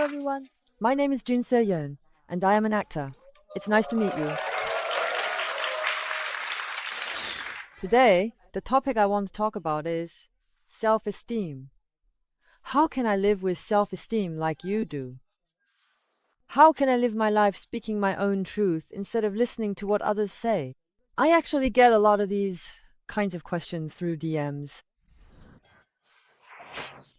everyone. My name is Seo-yeon, and I am an actor. It's nice to meet you. Today, the topic I want to talk about is self-esteem. How can I live with self-esteem like you do? How can I live my life speaking my own truth instead of listening to what others say? I actually get a lot of these kinds of questions through DMs.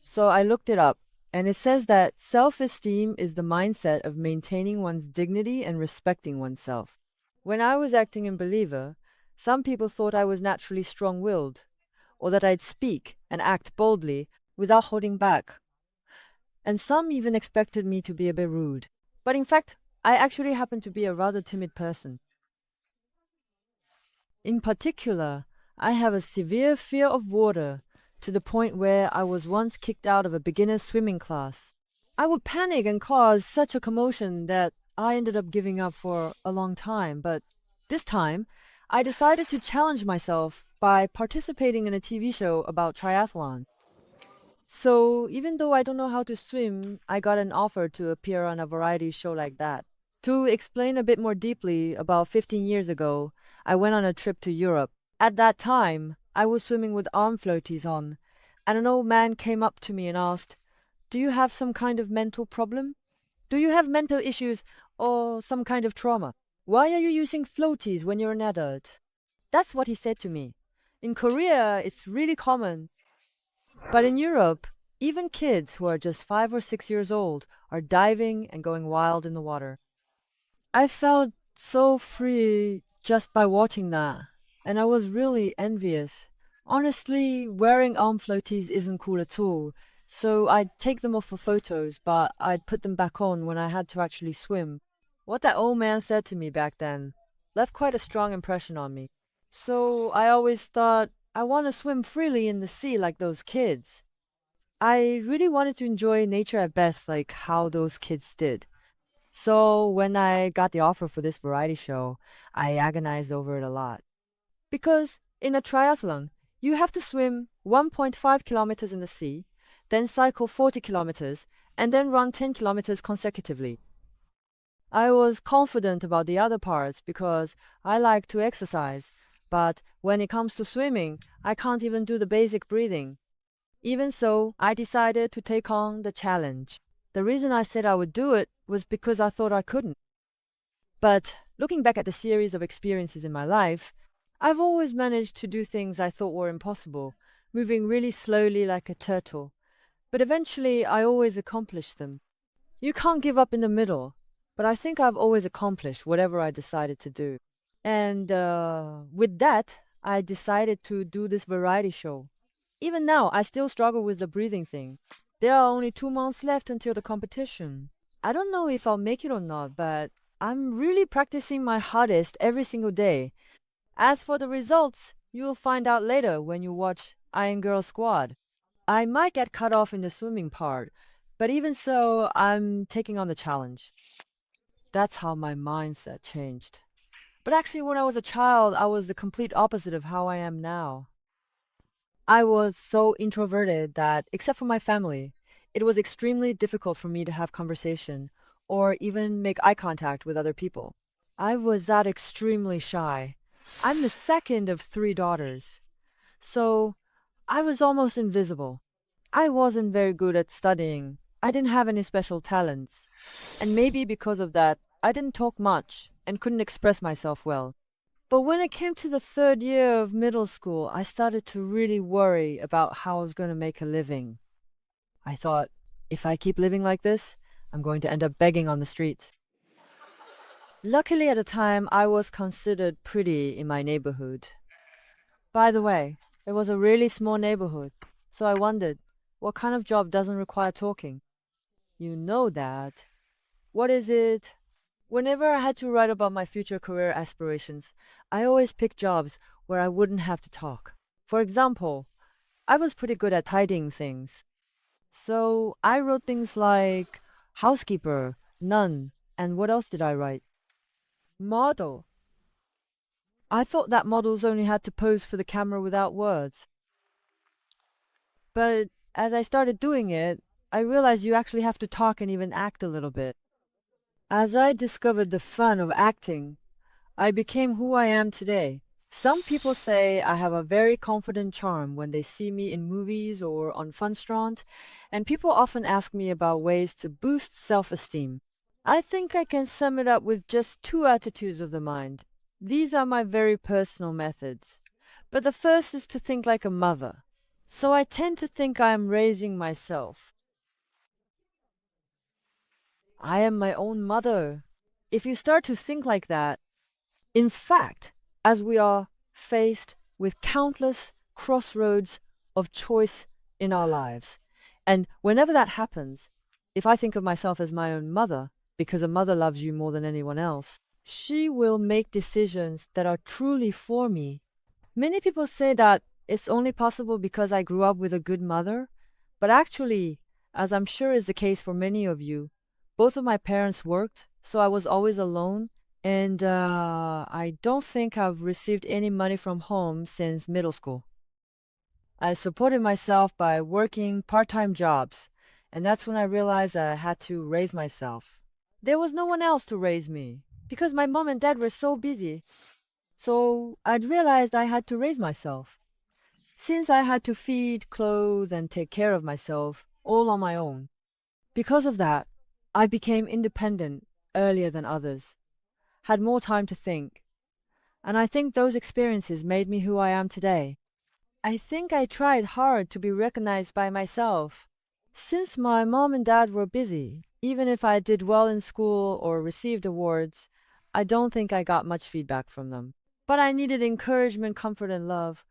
So I looked it up, and it says that self-esteem is the mindset of maintaining one's dignity and respecting oneself. When I was acting in Believer, some people thought I was naturally strong-willed, or that I'd speak and act boldly without holding back. And some even expected me to be a bit rude. But in fact, I actually happen to be a rather timid person. In particular, I have a severe fear of water, to the point where I was once kicked out of a beginner's swimming class. I would panic and cause such a commotion that I ended up giving up for a long time, but this time, I decided to challenge myself by participating in a TV show about triathlon. So even though I don't know how to swim, I got an offer to appear on a variety show like that. To explain a bit more deeply, about 15 years ago, I went on a trip to Europe. At that time, I was swimming with arm floaties on, and an old man came up to me and asked, "Do you have some kind of mental problem? Do you have mental issues or some kind of trauma? Why are you using floaties when you're an adult?" That's what he said to me. In Korea, it's really common. But in Europe, even kids who are just 5 or 6 years old are diving and going wild in the water. I felt so free just by watching that, and I was really envious. Honestly, wearing arm floaties isn't cool at all, so I'd take them off for photos, but I'd put them back on when I had to actually swim. What that old man said to me back then left quite a strong impression on me. So I always thought I want to swim freely in the sea like those kids. I really wanted to enjoy nature at best, like how those kids did. So when I got the offer for this variety show, I agonized over it a lot. Because in a triathlon, you have to swim 1.5 kilometers in the sea, then cycle 40 kilometers, and then run 10 kilometers consecutively. I was confident about the other parts because I like to exercise, but when it comes to swimming, I can't even do the basic breathing. Even so, I decided to take on the challenge. The reason I said I would do it was because I thought I couldn't. But looking back at the series of experiences in my life, I've always managed to do things I thought were impossible, moving really slowly like a turtle. But eventually, I always accomplished them. You can't give up in the middle, but I think I've always accomplished whatever I decided to do. And with that, I decided to do this variety show. Even now, I still struggle with the breathing thing. There are only 2 months left until the competition. I don't know if I'll make it or not, but I'm really practicing my hardest every single day. As for the results, you'll find out later when you watch Iron Girl Squad. I might get cut off in the swimming part, but even so, I'm taking on the challenge. That's how my mindset changed. But actually, when I was a child, I was the complete opposite of how I am now. I was so introverted that, except for my family, it was extremely difficult for me to have conversation or even make eye contact with other people. I was that extremely shy. I'm the second of 3 daughters, so I was almost invisible. I wasn't very good at studying. I didn't have any special talents. And maybe because of that, I didn't talk much and couldn't express myself well. But when it came to the 3rd year of middle school, I started to really worry about how I was going to make a living. I thought, if I keep living like this, I'm going to end up begging on the streets. Luckily, at the time, I was considered pretty in my neighborhood. By the way, it was a really small neighborhood, so I wondered, what kind of job doesn't require talking? You know that. What is it? Whenever I had to write about my future career aspirations, I always picked jobs where I wouldn't have to talk. For example, I was pretty good at tidying things. So I wrote things like housekeeper, nun, and what else did I write? Model. I thought that models only had to pose for the camera without words. But as I started doing it, I realized you actually have to talk and even act a little bit. As I discovered the fun of acting, I became who I am today. Some people say I have a very confident charm when they see me in movies or on Funstrand, and people often ask me about ways to boost self-esteem. I think I can sum it up with just two attitudes of the mind. These are my very personal methods. But the first is to think like a mother. So I tend to think I am raising myself. I am my own mother. If you start to think like that, in fact, as we are faced with countless crossroads of choice in our lives, and whenever that happens, if I think of myself as my own mother, because a mother loves you more than anyone else, she will make decisions that are truly for me. Many people say that it's only possible because I grew up with a good mother, but actually, as I'm sure is the case for many of you, both of my parents worked, so I was always alone, and I don't think I've received any money from home since middle school. I supported myself by working part-time jobs, and that's when I realized that I had to raise myself. There was no one else to raise me, because my mom and dad were so busy. So I'd realized I had to raise myself. Since I had to feed, clothe, and take care of myself, all on my own. Because of that, I became independent earlier than others, had more time to think, and I think those experiences made me who I am today. I think I tried hard to be recognized by myself. Since my mom and dad were busy, even if I did well in school or received awards, I don't think I got much feedback from them. But I needed encouragement, comfort, and love.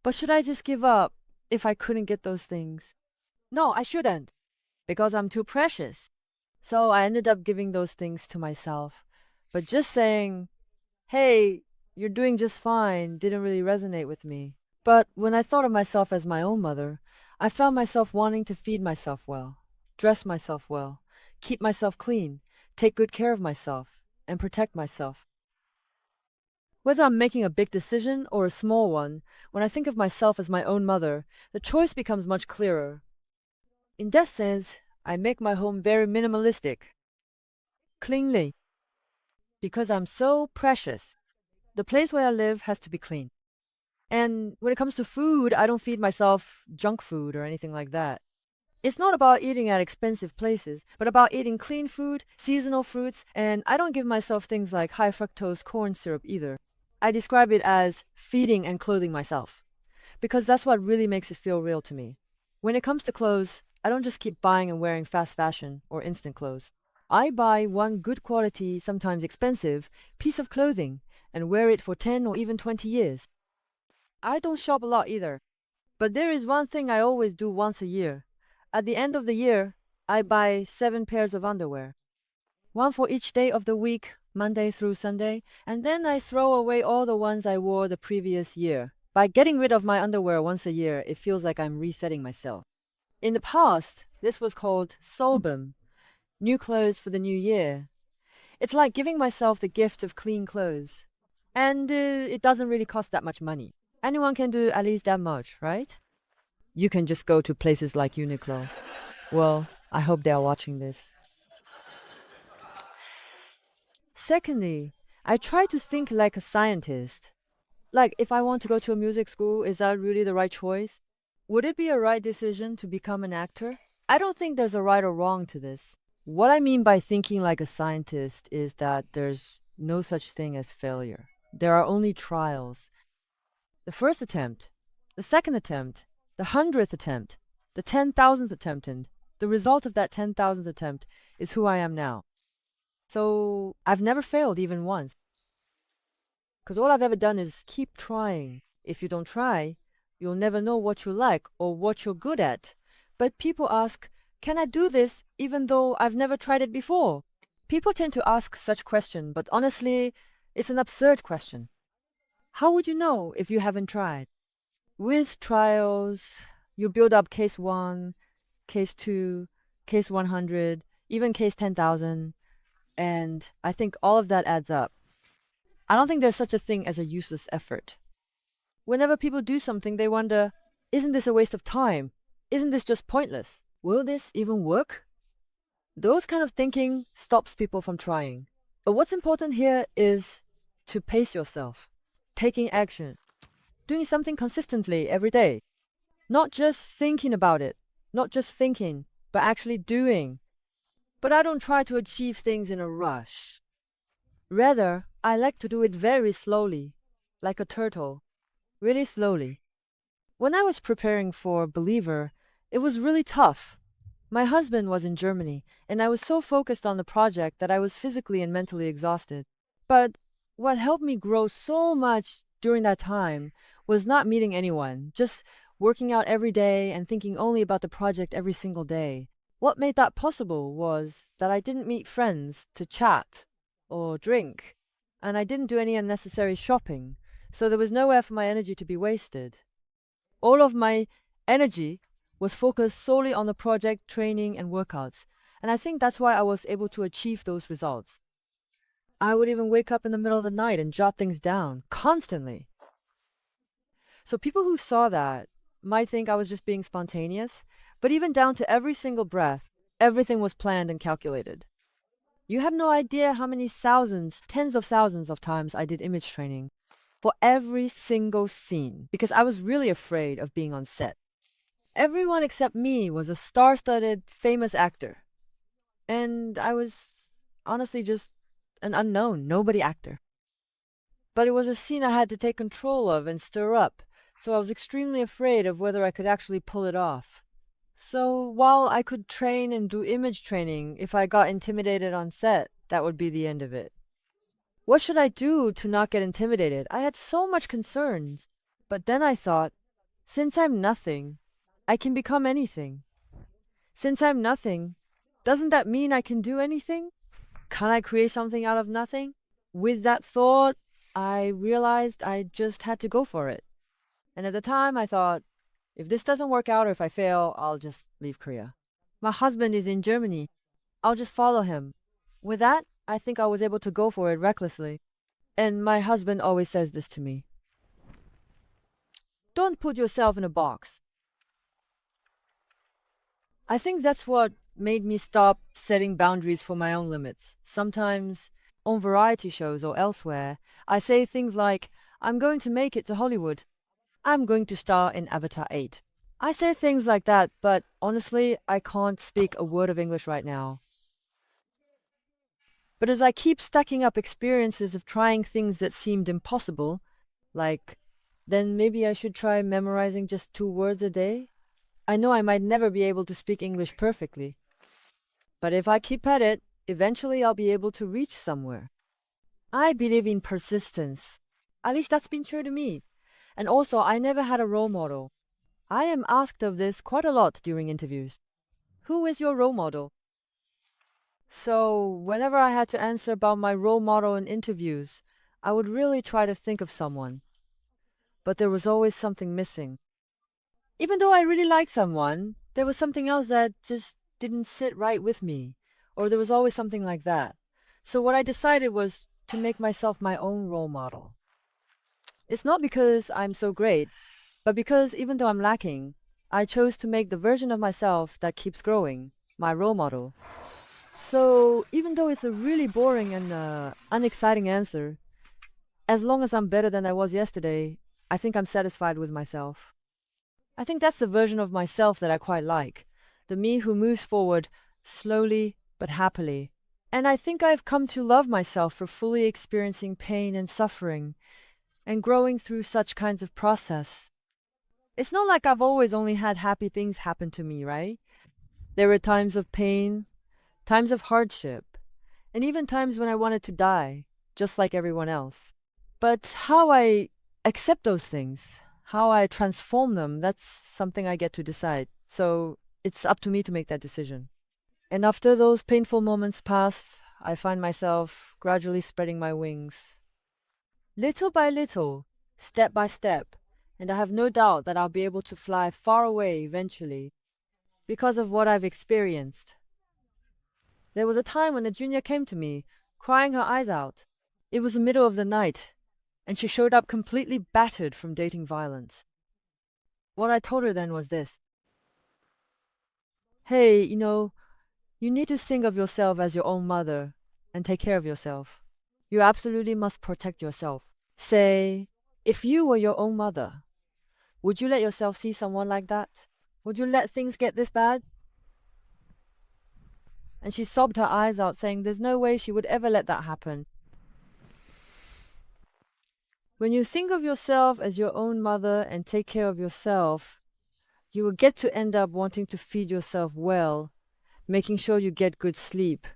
But should I just give up if I couldn't get those things? No, I shouldn't, because I'm too precious. So I ended up giving those things to myself. But just saying, hey, you're doing just fine, didn't really resonate with me. But when I thought of myself as my own mother, I found myself wanting to feed myself well, dress myself well, keep myself clean, take good care of myself, and protect myself. Whether I'm making a big decision or a small one, when I think of myself as my own mother, the choice becomes much clearer. In that sense, I make my home very minimalistic, cleanly, because I'm so precious. The place where I live has to be clean. And when it comes to food, I don't feed myself junk food or anything like that. It's not about eating at expensive places, but about eating clean food, seasonal fruits, and I don't give myself things like high fructose corn syrup either. I describe it as feeding and clothing myself, because that's what really makes it feel real to me. When it comes to clothes, I don't just keep buying and wearing fast fashion or instant clothes. I buy one good quality, sometimes expensive, piece of clothing and wear it for 10 or even 20 years. I don't shop a lot either, but there is one thing I always do once a year. At the end of the year, I buy 7 pairs of underwear, one for each day of the week, Monday through Sunday, and then I throw away all the ones I wore the previous year. By getting rid of my underwear once a year, it feels like I'm resetting myself. In the past, this was called Solbum, new clothes for the new year. It's like giving myself the gift of clean clothes. And it doesn't really cost that much money. Anyone can do at least that much, right? You can just go to places like Uniqlo. Well, I hope they are watching this. Secondly, I try to think like a scientist. Like, if I want to go to a music school, is that really the right choice? Would it be a right decision to become an actor? I don't think there's a right or wrong to this. What I mean by thinking like a scientist is that there's no such thing as failure. There are only trials. The first attempt, the second attempt, the 100th attempt, the 10,000th attempt, and the result of that 10,000th attempt is who I am now. So I've never failed even once. Because all I've ever done is keep trying. If you don't try, you'll never know what you like or what you're good at. But people ask, can I do this even though I've never tried it before? People tend to ask such questions, but honestly, it's an absurd question. How would you know if you haven't tried? With trials, you build up case 1, case 2, case 100, even case 10,000, and I think all of that adds up. I don't think there's such a thing as a useless effort. Whenever people do something, they wonder, isn't this a waste of time? Isn't this just pointless? Will this even work? Those kind of thinking stops people from trying. But what's important here is to pace yourself, taking action, doing something consistently every day. Not just thinking about it, not just thinking, but actually doing. But I don't try to achieve things in a rush. Rather, I like to do it very slowly, like a turtle, really slowly. When I was preparing for Believer, it was really tough. My husband was in Germany, and I was so focused on the project that I was physically and mentally exhausted. But what helped me grow so much during that time was not meeting anyone, just working out every day and thinking only about the project every single day. What made that possible was that I didn't meet friends to chat or drink, and I didn't do any unnecessary shopping, so there was nowhere for my energy to be wasted. All of my energy was focused solely on the project, training, and workouts, and I think that's why I was able to achieve those results. I would even wake up in the middle of the night and jot things down, constantly. So people who saw that might think I was just being spontaneous, but even down to every single breath, everything was planned and calculated. You have no idea how many thousands, tens of thousands of times I did image training for every single scene, because I was really afraid of being on set. Everyone except me was a star-studded, famous actor. And I was honestly just an unknown, nobody actor. But it was a scene I had to take control of and stir up, so I was extremely afraid of whether I could actually pull it off. So while I could train and do image training, if I got intimidated on set, that would be the end of it. What should I do to not get intimidated? I had so much concerns. But then I thought, since I'm nothing, I can become anything. Since I'm nothing, doesn't that mean I can do anything? Can I create something out of nothing? With that thought, I realized I just had to go for it. And at the time, I thought, if this doesn't work out or if I fail, I'll just leave Korea. My husband is in Germany. I'll just follow him. With that, I think I was able to go for it recklessly. And my husband always says this to me. Don't put yourself in a box. I think that's what made me stop setting boundaries for my own limits. Sometimes, on variety shows or elsewhere, I say things like, I'm going to make it to Hollywood. I'm going to star in Avatar 8. I say things like that, but honestly, I can't speak a word of English right now. But as I keep stacking up experiences of trying things that seemed impossible, like, then maybe I should try memorizing just 2 words a day? I know I might never be able to speak English perfectly. But if I keep at it, eventually I'll be able to reach somewhere. I believe in persistence. At least that's been true to me. And also, I never had a role model. I am asked of this quite a lot during interviews. Who is your role model? So, whenever I had to answer about my role model in interviews, I would really try to think of someone. But there was always something missing. Even though I really liked someone, there was something else that just didn't sit right with me. Or there was always something like that. So what I decided was to make myself my own role model. It's not because I'm so great, but because even though I'm lacking, I chose to make the version of myself that keeps growing, my role model. So even though it's a really boring and unexciting answer, as long as I'm better than I was yesterday, I think I'm satisfied with myself. I think that's the version of myself that I quite like, the me who moves forward slowly but happily. And I think I've come to love myself for fully experiencing pain and suffering, and growing through such kinds of process. It's not like I've always only had happy things happen to me, right? There were times of pain, times of hardship, and even times when I wanted to die, just like everyone else. But how I accept those things, how I transform them, that's something I get to decide. So it's up to me to make that decision. And after those painful moments pass, I find myself gradually spreading my wings. Little by little, step by step, and I have no doubt that I'll be able to fly far away eventually because of what I've experienced. There was a time when a junior came to me, crying her eyes out. It was the middle of the night, and she showed up completely battered from dating violence. What I told her then was this. hey, you need to think of yourself as your own mother and take care of yourself. You absolutely must protect yourself. Say, if you were your own mother, would you let yourself see someone like that? Would you let things get this bad? And she sobbed her eyes out, saying there's no way she would ever let that happen. When you think of yourself as your own mother and take care of yourself, you will get to end up wanting to feed yourself well, making sure you get good sleep,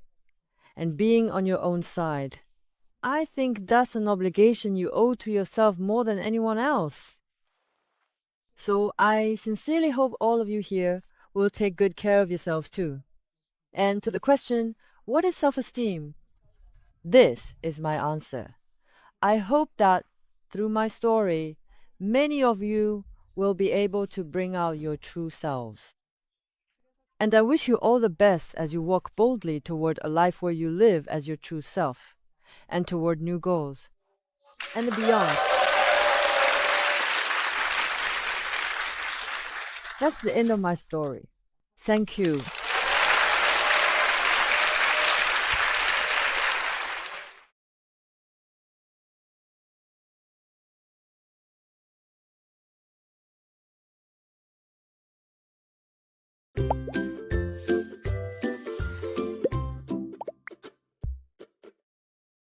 and being on your own side. I think that's an obligation you owe to yourself more than anyone else. So I sincerely hope all of you here will take good care of yourselves too. And to the question, what is self-esteem? This is my answer. I hope that through my story, many of you will be able to bring out your true selves. And I wish you all the best as you walk boldly toward a life where you live as your true self, and toward new goals, and beyond. That's the end of my story. Thank you.